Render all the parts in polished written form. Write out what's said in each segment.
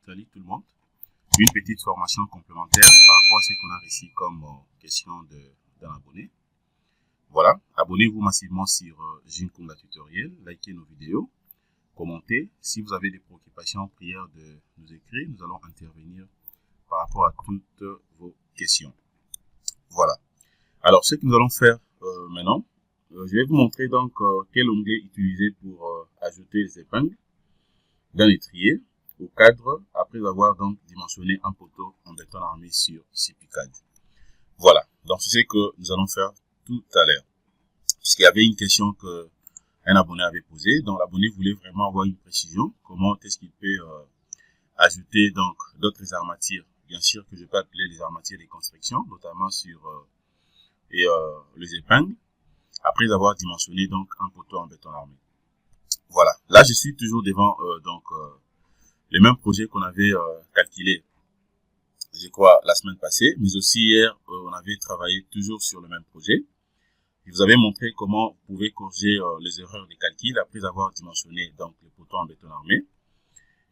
Salut tout le monde. Une petite formation complémentaire par rapport à ce qu'on a reçu comme question d'un abonné. Voilà, abonnez-vous massivement sur Jinkunga Tutoriel, likez nos vidéos, commentez. Si vous avez des préoccupations, prières de nous écrire, nous allons intervenir par rapport à toutes vos questions. Voilà. Alors, ce que nous allons faire maintenant, je vais vous montrer donc quel onglet utiliser pour ajouter les épingles d'un étrier au cadre après avoir donc dimensionné un poteau en béton armé sur CPCAD. Voilà, donc c'est ce que nous allons faire tout à l'heure. Puisqu'il y avait une question que un abonné avait posée, donc l'abonné voulait vraiment avoir une précision, comment est-ce qu'il peut ajouter donc d'autres armatures, bien sûr que je peux appeler les armatures de construction, notamment sur les épingles, après avoir dimensionné donc un poteau en béton armé. Voilà, là je suis toujours devant les mêmes projets qu'on avait calculés, je crois, la semaine passée, mais aussi hier, on avait travaillé toujours sur le même projet. Je vous avais montré comment vous pouvez corriger les erreurs de calcul après avoir dimensionné donc le poteau en béton armé.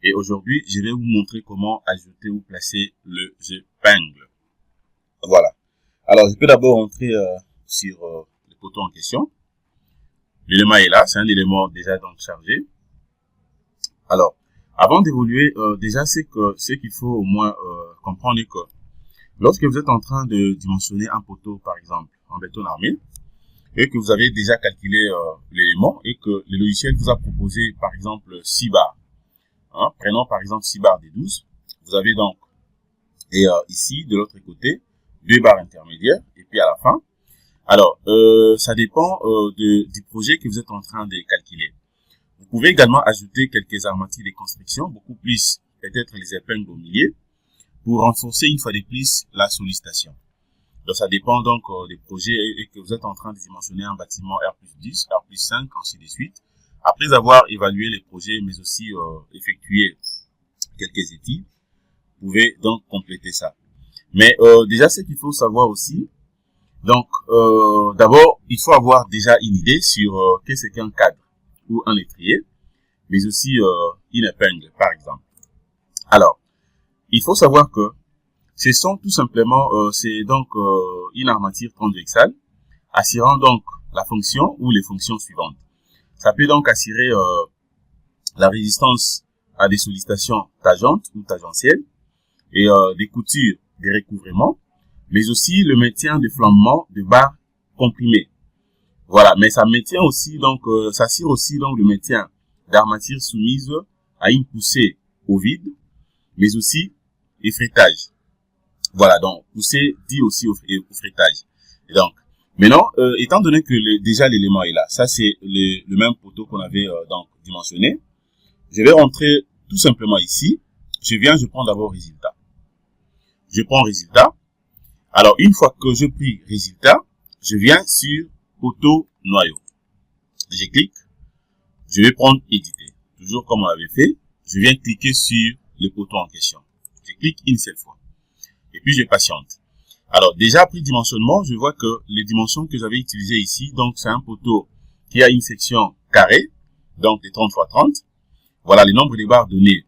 Et aujourd'hui, je vais vous montrer comment ajouter ou placer le épingle. Voilà. Alors, je peux d'abord entrer sur le poteau en question. L'élément est là, c'est un élément déjà donc chargé. Alors, avant d'évoluer, déjà c'est ce qu'il faut au moins comprendre que lorsque vous êtes en train de dimensionner un poteau, par exemple, en béton armé, et que vous avez déjà calculé l'élément et que le logiciel vous a proposé, par exemple, 6 barres. Hein, prenons par exemple 6 barres de 12. Vous avez donc, et ici, de l'autre côté, 2 barres intermédiaires, et puis à la fin. Alors, ça dépend du projet que vous êtes en train de calculer. Vous pouvez également ajouter quelques armatures de construction, beaucoup plus peut-être les épingles au milieu, pour renforcer une fois de plus la sollicitation. Donc ça dépend donc des projets et que vous êtes en train de dimensionner un bâtiment R+10, R+5, ainsi de suite. Après avoir évalué les projets, mais aussi effectué quelques études, vous pouvez donc compléter ça. Mais déjà, ce qu'il faut savoir aussi, donc d'abord, il faut avoir déjà une idée sur qu'est-ce qu'un cadre ou un étrier, mais aussi une épingle, par exemple. Alors, il faut savoir que ce sont tout simplement, c'est donc une armature transversale assurant donc la fonction ou les fonctions suivantes. Ça peut donc assurer la résistance à des sollicitations tangentes ou tangentielles et des coutures, des recouvrements, mais aussi le maintien de flambement de barres comprimées. Voilà, mais ça maintient aussi donc, ça assure aussi donc le maintien d'armatures soumises à une poussée au vide, mais aussi effritage. Voilà, donc poussée dit aussi au frétage. Et donc, maintenant, étant donné que déjà l'élément est là, ça c'est le même poteau qu'on avait donc dimensionné, je vais rentrer tout simplement ici. Je prends d'abord résultat. Je prends résultat. Alors, une fois que je pris résultat, je viens sur poteau noyau. Je clique. Je vais prendre éditer. Toujours comme on l'avait fait, je viens cliquer sur le poteau en question. Je clique une seule fois. Et puis je patiente. Alors déjà après dimensionnement, je vois que les dimensions que j'avais utilisées ici, donc c'est un poteau qui a une section carrée, donc de 30 x 30. Voilà le nombre de barres données,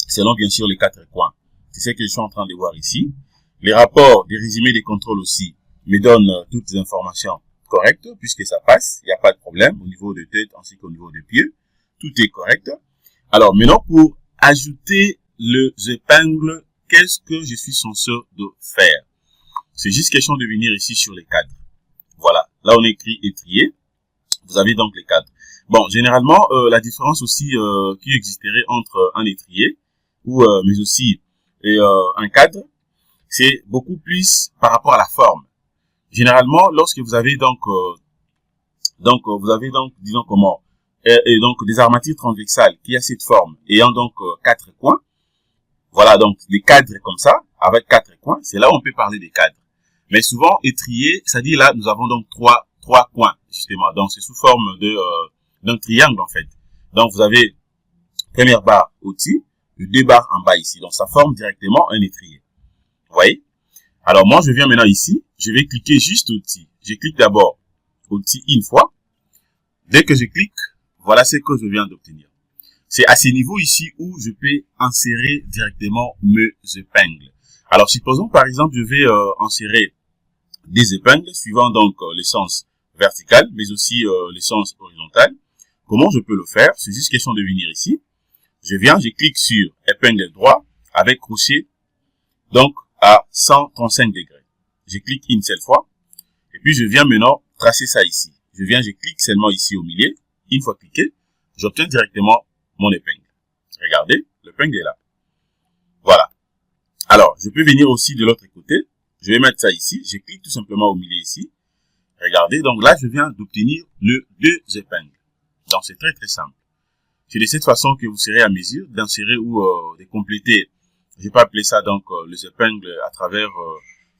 selon bien sûr les 4 coins. C'est ce que je suis en train de voir ici. Les rapports des résumés des contrôles aussi me donnent toutes les informations correctes, puisque ça passe, il n'y a pas de problème au niveau de tête ainsi qu'au niveau de pied. Tout est correct. Alors maintenant pour ajouter les épingles, qu'est-ce que je suis censé de faire? C'est juste question de venir ici sur les cadres. Voilà, là on écrit étrier. Vous avez donc les cadres. Bon, généralement, la différence aussi qui existerait entre un étrier ou mais aussi un cadre, c'est beaucoup plus par rapport à la forme. Généralement, lorsque vous avez donc vous avez donc disons comment et donc des armatures transversales qui a cette forme ayant donc 4 coins. Voilà donc des cadres comme ça, avec 4 coins, c'est là où on peut parler des cadres. Mais souvent, étrier, c'est-à-dire là, nous avons donc trois coins, justement. Donc c'est sous forme d'un triangle en fait. Donc vous avez première barre au-dessus, et 2 barres en bas ici. Donc ça forme directement un étrier. Vous voyez? Alors moi, je viens maintenant ici, je vais cliquer juste au-dessus. Je clique d'abord au-dessus une fois. Dès que je clique, voilà ce que je viens d'obtenir. C'est à ces niveaux ici où je peux insérer directement mes épingles. Alors, supposons par exemple, je vais insérer des épingles suivant donc le sens vertical, mais aussi le sens horizontal. Comment je peux le faire? C'est juste question de venir ici. Je viens, je clique sur épingle droit avec crochet, donc à 135 degrés. Je clique une seule fois, et puis je viens maintenant tracer ça ici. Je viens, je clique seulement ici au milieu. Une fois cliqué, j'obtiens directement mon épingle. Regardez, l'épingle est là. Voilà. Alors, je peux venir aussi de l'autre côté. Je vais mettre ça ici. Je clique tout simplement au milieu ici. Regardez, donc là, je viens d'obtenir les deux épingles. Donc, c'est très très simple. C'est de cette façon que vous serez à mesure d'insérer ou de compléter, je vais pas appeler ça donc les épingles à travers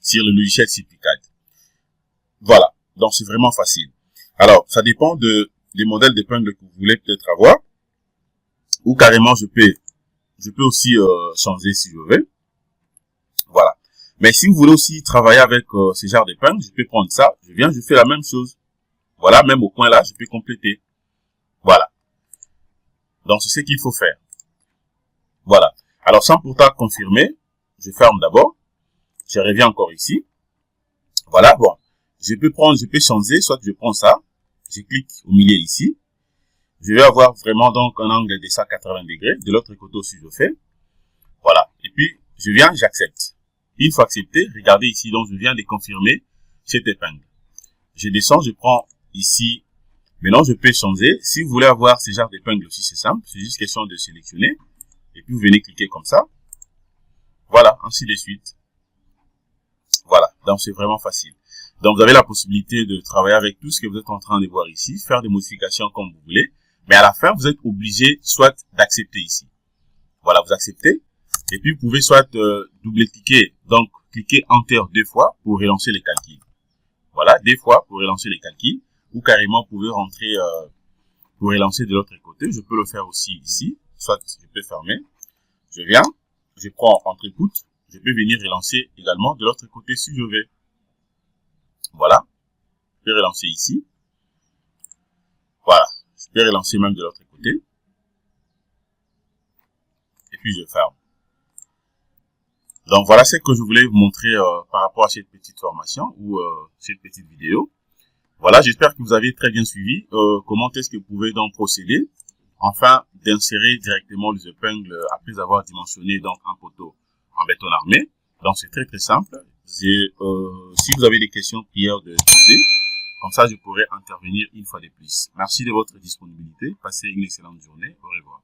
sur le logiciel CipiCAD. Voilà, donc c'est vraiment facile. Alors, ça dépend des modèles d'épingles que vous voulez peut-être avoir, ou carrément je peux aussi changer si je veux. Voilà. Mais si vous voulez aussi travailler avec ce genre d'épingles, je peux prendre ça, je viens, je fais la même chose. Voilà, même au coin là, je peux compléter. Voilà. Donc, c'est ce qu'il faut faire. Voilà. Alors, sans pourtant confirmer, je ferme d'abord. Je reviens encore ici. Voilà, bon. Je peux changer, soit je prends ça. Je clique au milieu ici. Je vais avoir vraiment donc un angle de 180 degrés. De l'autre côté aussi, je fais. Voilà. Et puis, je viens, j'accepte. Une fois accepté, regardez ici, donc je viens de confirmer cette épingle. Je descends, je prends ici. Maintenant, je peux changer. Si vous voulez avoir ce genre d'épingle aussi, c'est simple. C'est juste question de sélectionner. Et puis, vous venez cliquer comme ça. Voilà, ainsi de suite. Voilà, donc c'est vraiment facile. Donc, vous avez la possibilité de travailler avec tout ce que vous êtes en train de voir ici, faire des modifications comme vous voulez. Mais à la fin, vous êtes obligé soit d'accepter ici. Voilà, vous acceptez. Et puis, vous pouvez soit double-cliquer, donc cliquer Enter 2 fois pour relancer les calculs. Voilà, 2 fois pour relancer les calculs. Ou carrément, vous pouvez rentrer pour relancer de l'autre côté. Je peux le faire aussi ici. Soit je peux fermer. Je viens, je prends entre-écoute. Je peux venir relancer également de l'autre côté si je veux. Voilà. Je peux relancer ici. Voilà. Je peux relancer même de l'autre côté. Et puis je ferme. Donc voilà ce que je voulais vous montrer par rapport à cette petite formation ou cette petite vidéo. Voilà, j'espère que vous avez très bien suivi comment est-ce que vous pouvez donc procéder afin d'insérer directement les épingles après avoir dimensionné donc un poteau en béton armé. Donc c'est très très simple. Si vous avez des questions, prière de poser. Comme ça, je pourrai intervenir une fois de plus. Merci de votre disponibilité. Passez une excellente journée. Au revoir.